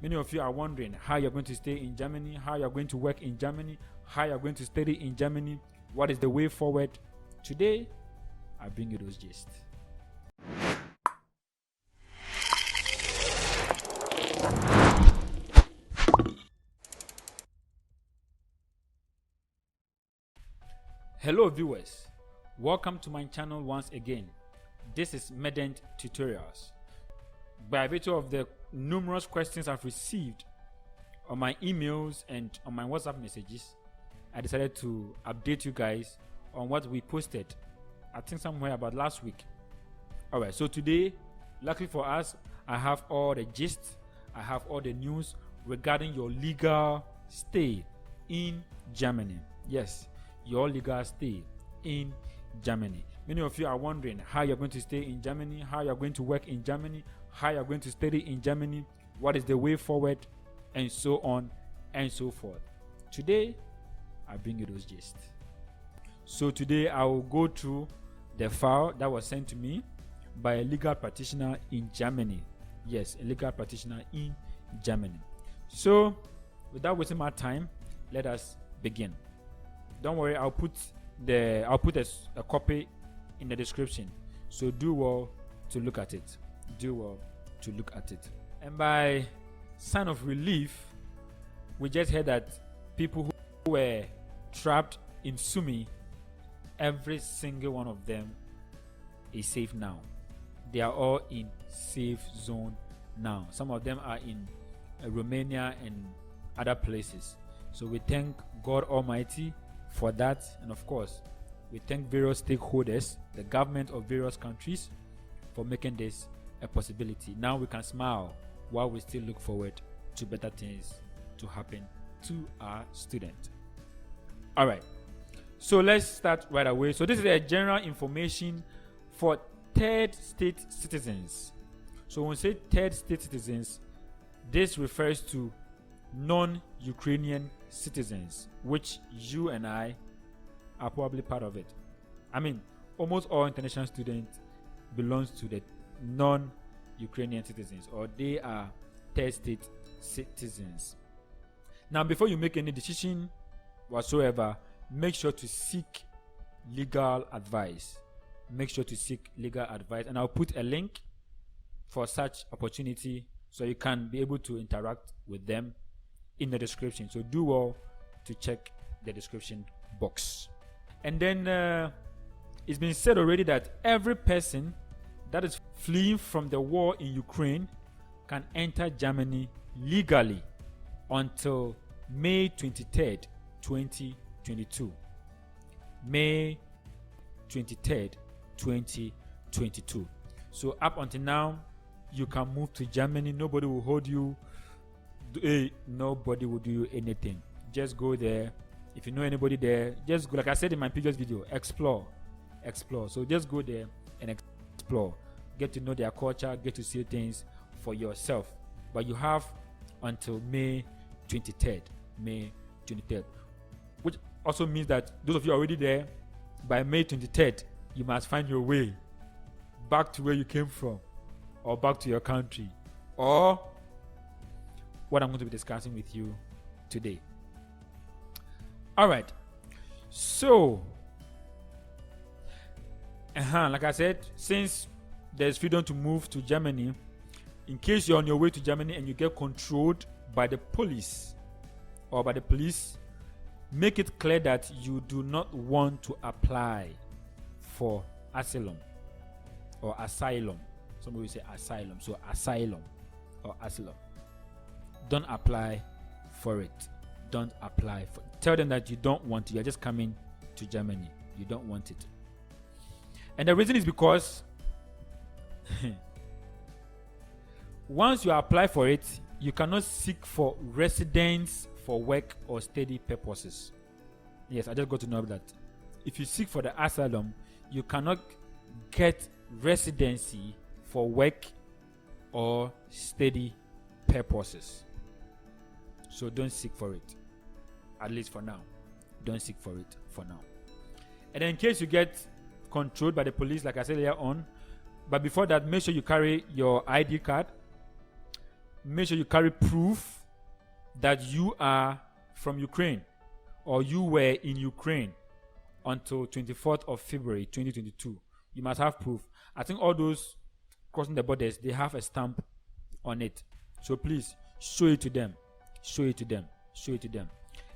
Many of you are wondering how you're going to stay in Germany, how you're going to work in Germany, how you're going to study in Germany, what is the way forward. Today, I bring you those gists. Hello viewers, welcome to my channel once again. This is Medent Tutorials. By virtue of the numerous questions I've received on my emails and on my WhatsApp messages, I decided to update you guys on what we posted, I think somewhere about last week. Alright, so today, luckily for us, I have all the gist, I have all the news regarding your legal stay in Germany. Yes, your legal stay in Germany. Many of you are wondering how you're going to stay in Germany, how you're going to work in Germany, how you're going to study in Germany, what is the way forward, and so on and so forth. Today, I bring you those gists. So today, I will go through the file that was sent to me by a legal practitioner in Germany. Yes, a legal practitioner in Germany. So, without wasting my time, let us begin. Don't worry, I'll put a copy in the description. So do well to look at it. Do well to look at it. And by sign of relief, we just heard that people who were trapped in Sumi, every single one of them is safe now. They are all in safe zone now. Some of them are in Romania and other places. So we thank God Almighty for that, and of course we thank various stakeholders, the government of various countries, for making this a possibility. Now we can smile while we still look forward to better things to happen to our student. All right, so let's start right away. So this is a general information for third state citizens. So when we say third state citizens, this refers to non-Ukrainian citizens, which you and I are probably part of it. I mean, almost all international students belongs to the non-Ukrainian citizens, or they are third state citizens. Now, before you make any decision whatsoever, make sure to seek legal advice. Make sure to seek legal advice, and I'll put a link for such opportunity so you can be able to interact with them in the description. So do well to check the description box. And then it's been said already that every person that is fleeing from the war in Ukraine can enter Germany legally until May 23rd, 2022. May 23rd, 2022. So up until now, you can move to Germany. Nobody will hold you. Nobody will do you anything. Just go there. If you know anybody there, just go. Like I said in my previous video, explore. So just go there and explore. Get to know their culture, get to see things for yourself. But you have until May 23rd. May 23rd. Which also means that those of you already there, by May 23rd, you must find your way back to where you came from, or back to your country, or what I'm going to be discussing with you today. All right. So, like I said, since there's freedom to move to Germany, in case you're on your way to Germany and you get controlled by the police or by the police, make it clear that you do not want to apply for asylum or asylum. Somebody will say asylum. So asylum or asylum. Don't apply for it. Don't apply for it. Tell them that you don't want it. You're just coming to Germany. You don't want it. And the reason is because once you apply for it, you cannot seek for residence for work or study purposes. Yes, I just got to know that. If you seek for the asylum, you cannot get residency for work or study purposes. So don't seek for it. At least for now. Don't seek for it for now. And then in case you get controlled by the police, like I said earlier on, but before that, make sure you carry your ID card, make sure you carry proof that you are from Ukraine or you were in Ukraine until 24th of February 2022. You must have proof. I think all those crossing the borders, they have a stamp on it. So please show it to them. Show it to them. Show it to them.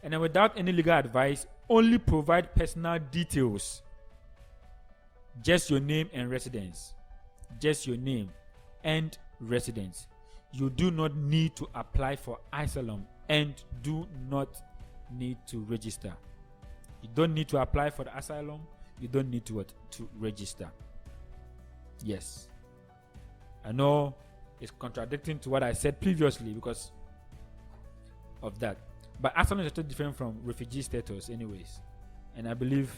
And then without any legal advice, only provide personal details. Just your name and residence. Just your name and residence. You do not need to apply for asylum and do not need to register. You don't need to apply for the asylum. You don't need to register. Yes. I know it's contradicting to what I said previously because of that. But asylum is totally different from refugee status anyways. And I believe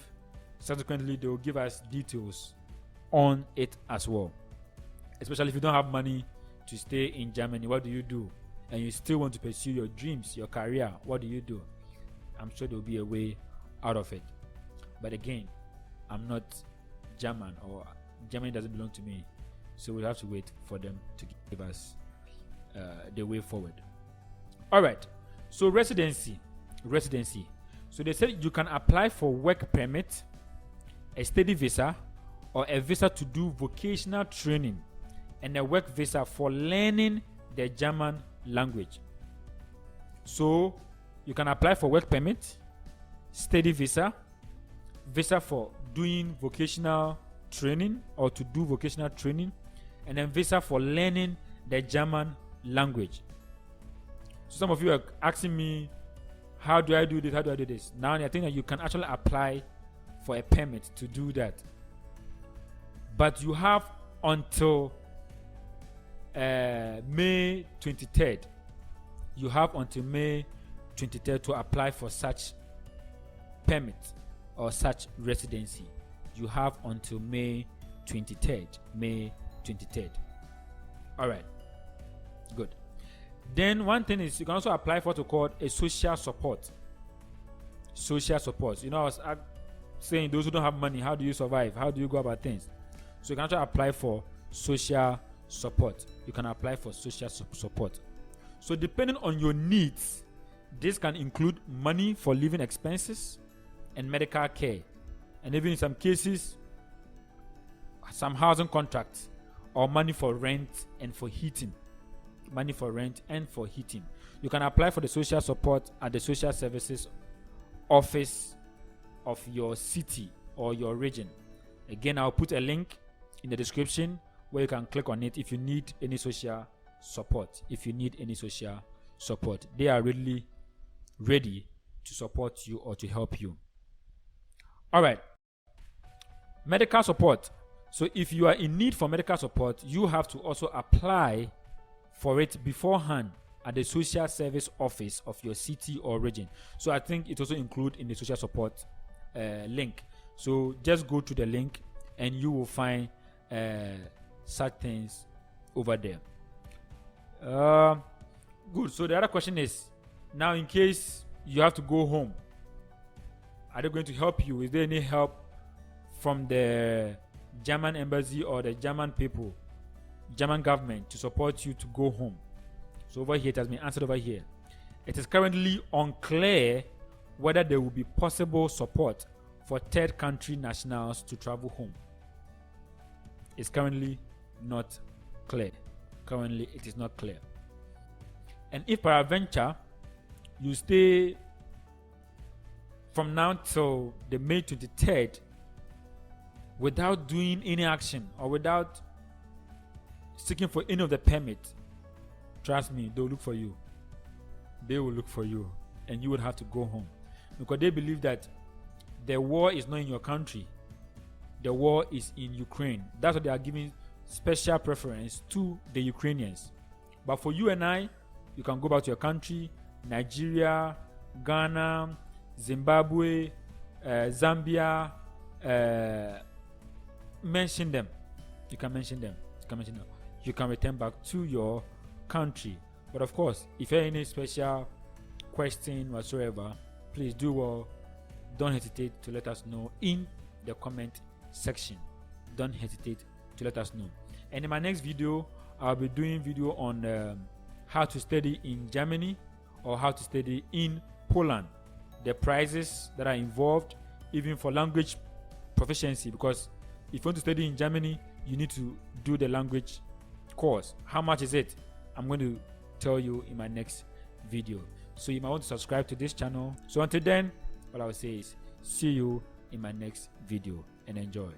subsequently they will give us details on it as well. Especially if you don't have money to stay in Germany, what do you do? And you still want to pursue your dreams, your career, what do you do? I'm sure there will be a way out of it. But again, I'm not German, or Germany doesn't belong to me. So we'll have to wait for them to give us the way forward. All right. So residency. So they said you can apply for work permit, a study visa, or a visa to do vocational training, and a work visa for learning the German language. So you can apply for work permit, study visa, visa for doing vocational training or to do vocational training, and then visa for learning the German language. So some of you are asking me, how do I do this? How do I do this? Now I think that you can actually apply for a permit to do that. But you have until May 23rd. You have until May 23rd to apply for such permit or such residency. You have until May 23rd. May 23rd. All right. Good. Then one thing is you can also apply for what's called a social support. Social support. You know, I was saying those who don't have money, how do you survive? How do you go about things? So you can also apply for social support. You can apply for social support. So depending on your needs, this can include money for living expenses and medical care, and even in some cases, some housing contracts or money for rent and for heating. Money for rent and for heating. You can apply for the social support at the social services office of your city or your region. Again, I'll put a link in the description where you can click on it if you need any social support. If you need any social support, they are really ready to support you or to help you. All right. Medical support. So if you are in need for medical support, you have to also apply for it beforehand at the social service office of your city or region. So I think it also includes in the social support link. So just go to the link and you will find such things over there. Good. So the other question is, now in case you have to go home, are they going to help you? Is there any help from the German embassy or the German people, German government, to support you to go home? So over here, it has been answered over here. It is currently unclear whether there will be possible support for third country nationals to travel home. It's currently not clear. Currently, it is not clear. And if peradventure you stay from now till the May 23rd without doing any action or without seeking for any of the permit, trust me, they'll look for you. They will look for you and you would have to go home, because they believe that the war is not in your country. The war is in Ukraine. That's why they are giving special preference to the Ukrainians. But for you and I, you can go back to your country, Nigeria, Ghana, Zimbabwe, Zambia, mention them. You can mention them. You can return back to your country. But of course, if you have any special question whatsoever, please do well. Don't hesitate to let us know in the comment section. Don't hesitate to let us know. And in my next video, I'll be doing video on how to study in Germany or how to study in Poland, the prices that are involved, even for language proficiency, because if you want to study in Germany, you need to do the language course. How much is it? I'm going to tell you in my next video. So you might want to subscribe to this channel. So until then, all I will say is see you in my next video and enjoy.